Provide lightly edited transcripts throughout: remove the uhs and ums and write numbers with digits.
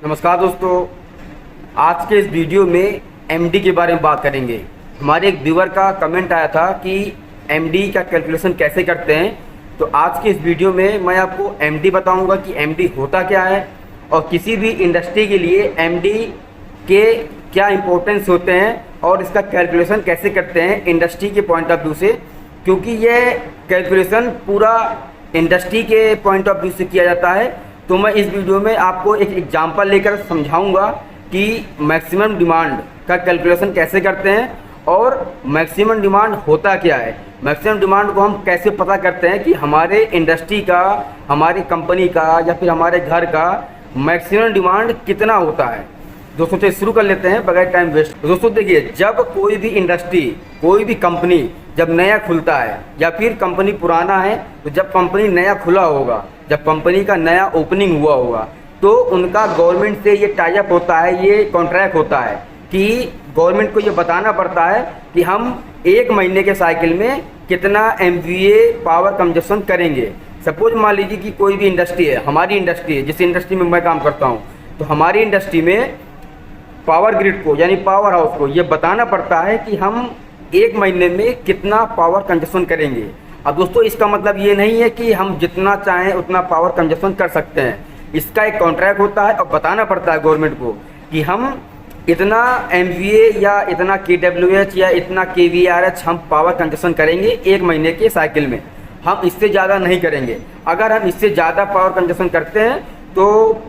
नमस्कार दोस्तों, आज के इस वीडियो में एमडी के बारे में बात करेंगे। हमारे एक व्यूअर का कमेंट आया था कि एमडी का कैलकुलेशन कैसे करते हैं। तो आज के इस वीडियो में मैं आपको एमडी बताऊंगा कि एमडी होता क्या है और किसी भी इंडस्ट्री के लिए एमडी के क्या इंपॉर्टेंस होते हैं और इसका कैलकुलेशन कैसे करते हैं इंडस्ट्री के पॉइंट ऑफ व्यू से, क्योंकि ये कैलकुलेशन पूरा इंडस्ट्री के पॉइंट ऑफ व्यू से किया जाता है। तो मैं इस वीडियो में आपको एक एग्जांपल लेकर समझाऊंगा कि मैक्सिमम डिमांड का कैलकुलेशन कैसे करते हैं और मैक्सिमम डिमांड होता क्या है। मैक्सिमम डिमांड को हम कैसे पता करते हैं कि हमारे इंडस्ट्री का, हमारी कंपनी का या फिर हमारे घर का मैक्सिमम डिमांड कितना होता है। दोस्तों तो शुरू कर लेते हैं बगैर टाइम वेस्ट। दोस्तों देखिए, जब कोई भी इंडस्ट्री, कोई भी कंपनी जब नया खुलता है या फिर कंपनी पुराना है, तो जब कंपनी नया खुला होगा, जब कंपनी का नया ओपनिंग हुआ होगा, तो उनका गवर्नमेंट से ये टाई अप होता है, ये कॉन्ट्रैक्ट होता है कि गवर्नमेंट को ये बताना पड़ता है कि हम एक महीने के साइकिल में कितना MVA पावर कंजप्शन करेंगे। सपोज मान लीजिए कि कोई भी इंडस्ट्री है, हमारी इंडस्ट्री है, जिस इंडस्ट्री में मैं काम करता हूँ, तो हमारी इंडस्ट्री में पावर ग्रिड को यानी पावर हाउस को ये बताना पड़ता है कि हम एक महीने में कितना पावर कंजप्शन करेंगे। अब दोस्तों इसका मतलब ये नहीं है कि हम जितना चाहें उतना पावर कंजप्शन कर सकते हैं। इसका एक कॉन्ट्रैक्ट होता है और बताना पड़ता है गवर्नमेंट को कि हम इतना MVA या इतना KWH या इतना kVAR हम पावर कंजप्शन करेंगे एक महीने के साइकिल में, हम इससे ज़्यादा नहीं करेंगे। अगर हम इससे ज़्यादा पावर कंजप्शन करते हैं तो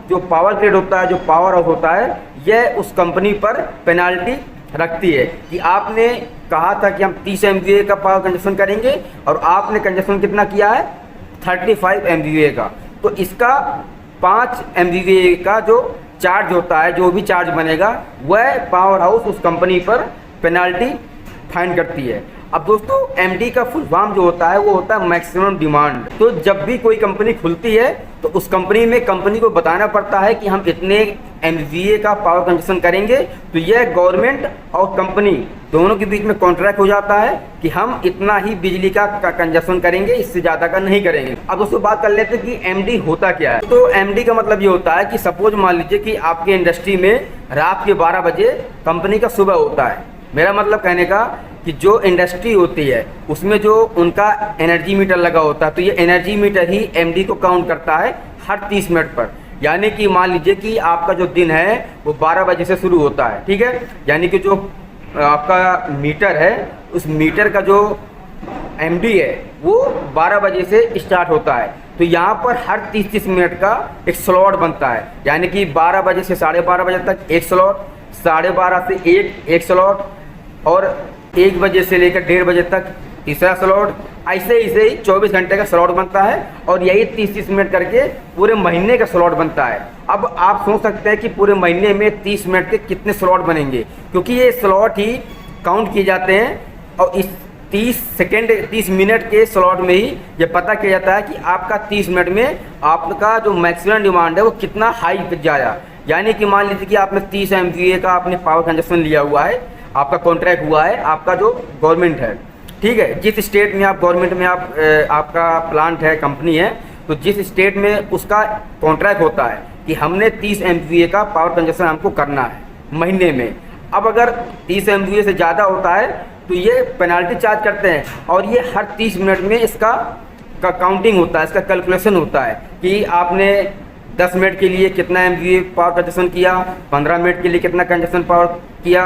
जो पावर ग्रिड होता है, जो पावर हाउस होता है, यह उस कंपनी पर पेनाल्टी रखती है कि आपने कहा था कि हम 30 MVA का पावर कंजप्शन करेंगे और आपने कंजप्शन कितना किया है, 35 MVA का। तो इसका 5 MVA का जो चार्ज होता है, जो भी चार्ज बनेगा, वह पावर हाउस उस कंपनी पर पेनाल्टी फाइन करती है। अब दोस्तों एमडी का फुल फॉर्म जो होता है वो होता है मैक्सिमम डिमांड। तो जब भी कोई कंपनी खुलती है तो उस कंपनी में कंपनी को बताना पड़ता है कि हम इतने MVA का पावर कंजप्शन करेंगे। तो यह गवर्नमेंट और कंपनी दोनों के बीच में कॉन्ट्रैक्ट हो जाता है कि हम इतना ही बिजली का कंजप्शन करेंगे, इससे ज़्यादा का नहीं करेंगे। अब दोस्तों बात कर लेते हैं कि एमडी होता क्या है। तो एमडी का मतलब ये होता है कि सपोज मान लीजिए कि आपके इंडस्ट्री में रात के 12 बजे कंपनी का सुबह होता है। मेरा मतलब कहने का कि जो इंडस्ट्री होती है उसमें जो उनका एनर्जी मीटर लगा होता है, तो ये एनर्जी मीटर ही एमडी को काउंट करता है हर 30 मिनट पर। यानी कि मान लीजिए कि आपका जो दिन है वो 12 बजे से शुरू होता है, ठीक है। यानी कि जो आपका मीटर है, उस मीटर का जो एमडी है वो 12 बजे से स्टार्ट होता है। तो यहाँ पर हर 30-30 मिनट का एक स्लॉट बनता है। यानी कि 12 बजे से 12:30 बजे तक एक स्लॉट, 12:30 से एक स्लॉट, और 1 बजे से लेकर 1:30 बजे तक तीसरा स्लॉट। ऐसे ही 24 घंटे का स्लॉट बनता है और यही 30-30 मिनट करके पूरे महीने का स्लॉट बनता है। अब आप सोच सकते हैं कि पूरे महीने में 30 मिनट के कितने स्लॉट बनेंगे, क्योंकि ये स्लॉट ही काउंट किए जाते हैं और इस 30 मिनट के स्लॉट में ही ये पता किया जाता है कि आपका 30 मिनट में आपका जो मैक्सिमम डिमांड है वो कितना हाई जाया। यानी कि मान लीजिए कि आपने 30 MVA का आपने पावर कंजप्शन लिया हुआ है, आपका कॉन्ट्रैक्ट हुआ है, आपका जो गवर्नमेंट है, ठीक है, जिस स्टेट में आप गवर्नमेंट में आपका प्लांट है, कंपनी है, तो जिस स्टेट में उसका कॉन्ट्रैक्ट होता है कि हमने 30 MVA का पावर कंजप्शन हमको करना है महीने में। अब अगर 30 MVA से ज़्यादा होता है तो ये पेनाल्टी चार्ज करते हैं और ये हर 30 मिनट में इसका काउंटिंग होता है, इसका कैलकुलेशन होता है कि आपने 10 मिनट के लिए कितना MVA पावर कंजप्शन किया, 15 मिनट के लिए कितना कंजप्शन पावर किया,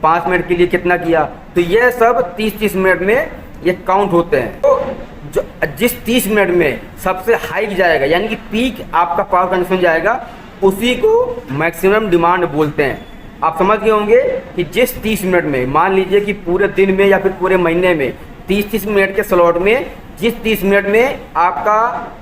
5 मिनट के लिए कितना किया। तो ये सब 30-30 मिनट में ये काउंट होते हैं। तो जो जिस 30 मिनट में सबसे हाई जाएगा, यानी कि पीक आपका पावर कंजप्शन जाएगा, उसी को मैक्सिमम डिमांड बोलते हैं। आप समझ गए होंगे कि जिस 30 मिनट में, मान लीजिए कि पूरे दिन में या फिर पूरे महीने में 30-30 मिनट के स्लॉट में जिस 30 मिनट में आपका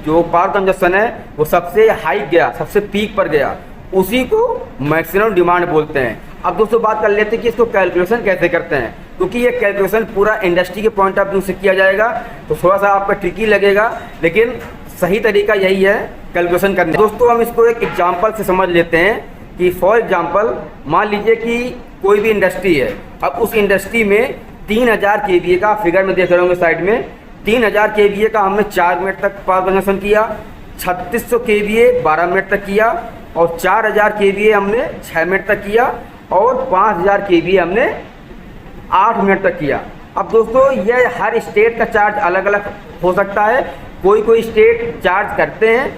जो पावर कंजप्शन है वो सबसे हाई गया, सबसे पीक पर गया, उसी को मैक्सिमम डिमांड बोलते हैं। अब दोस्तों बात कर लेते हैं कि इसको कैलकुलेशन कैसे करते हैं, क्योंकि ये कैलकुलेशन पूरा इंडस्ट्री के पॉइंट ऑफ व्यू से किया जाएगा। तो थोड़ा सा आपका ट्रिकी लगेगा, लेकिन सही तरीका यही है कैलकुलेशन करने। दोस्तों हम इसको एक एग्जांपल से समझ लेते हैं कि फॉर एग्जांपल मान लीजिए कि कोई भी इंडस्ट्री है। अब उस इंडस्ट्री में 3000 KVA का, फिगर में देख रहे होंगे साइड में, 3000 KVA का हमने 4 मिनट तक पावर कंजप्शन किया। 3600 kVA 12 मिनट तक किया, और 4000 kVA हमने 6 मिनट तक किया, और 5000 kVA हमने 8 मिनट तक किया। अब दोस्तों ये हर स्टेट का चार्ज अलग अलग हो सकता है। कोई स्टेट चार्ज करते हैं,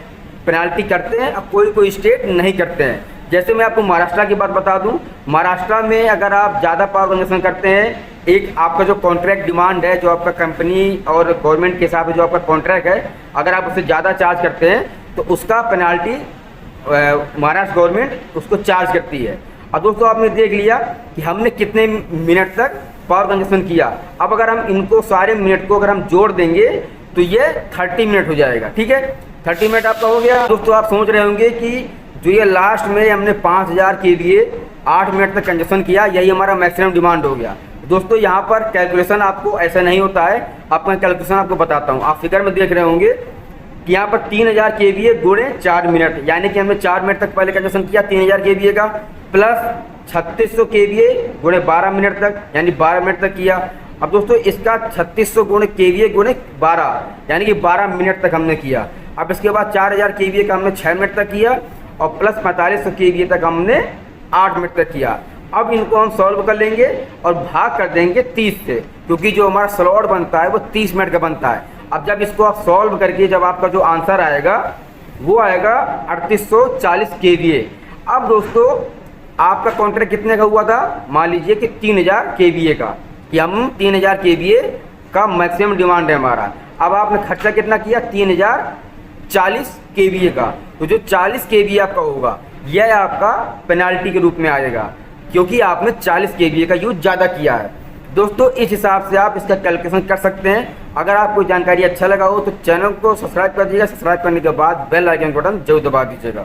पेनाल्टी करते हैं, और कोई स्टेट नहीं करते हैं। जैसे मैं आपको महाराष्ट्र की बात बता दूं, महाराष्ट्र में अगर आप ज़्यादा पावर कंजप्शन करते हैं, एक आपका जो कॉन्ट्रैक्ट डिमांड है, जो आपका कंपनी और गवर्नमेंट के हिसाब से जो आपका कॉन्ट्रैक्ट है, अगर आप उससे ज़्यादा चार्ज करते हैं तो उसका पेनाल्टी महाराष्ट्र गवर्नमेंट उसको चार्ज करती है। अब दोस्तों आपने देख लिया कि हमने कितने मिनट तक पावर कंजप्शन किया। अब अगर हम इनको सारे मिनट को अगर हम जोड़ देंगे तो ये 30 मिनट हो जाएगा। ठीक है, 30 मिनट आपका हो गया। दोस्तों आप सोच रहे होंगे कि जो ये लास्ट में हमने 5000 kVA 8 मिनट तक कंजप्शन किया, यही हमारा मैक्सिमम डिमांड हो गया। दोस्तों यहाँ पर कैलकुलेशन आपको ऐसा नहीं होता है। आपका कैलकुलेशन आपको बताता हूँ। आप फिगर में देख रहे होंगे कि यहाँ पर 3000 kVA गुणे 4 मिनट, यानी कि हमने 4 मिनट तक पहले कंजप्शन किया 3000 kVA का, प्लस 3600 kVA गुणे 12 मिनट तक, यानी 12 मिनट तक किया। अब दोस्तों इसका 3600 गुणे kVA गुणे 12, यानी कि 12 मिनट तक हमने किया। अब इसके बाद 4000 kVA का हमने 6 मिनट तक किया, और प्लस 4500 kVA तक हमने 8 मिनट तक किया। अब इनको हम सॉल्व कर लेंगे और भाग कर देंगे 30 से, क्योंकि जो हमारा स्लॉट बनता है वो 30 मिनट का बनता है। अब जब इसको आप सॉल्व करके जब आपका जो आंसर आएगा वो आएगा 3840 kVA। अब दोस्तों आपका कॉन्ट्रैक्ट कितने का हुआ था? मान लीजिए कि 3000 kVA का, कि हम 3000 kVA का मैक्सिमम डिमांड है हमारा। अब आपने खर्चा कितना किया? 3040 kVA का। तो जो 40 kVA आपका होगा यह आपका पेनाल्टी के रूप में आएगा, क्योंकि आपने 40 kVA का यूज ज़्यादा किया है। दोस्तों इस हिसाब से आप इसका कैलकुलेशन कर सकते हैं। अगर आपको जानकारी अच्छा लगा हो तो चैनल को सब्सक्राइब कर दीजिएगा। सब्सक्राइब करने के बाद बेल आइकन बटन जरूर दबा दीजिएगा।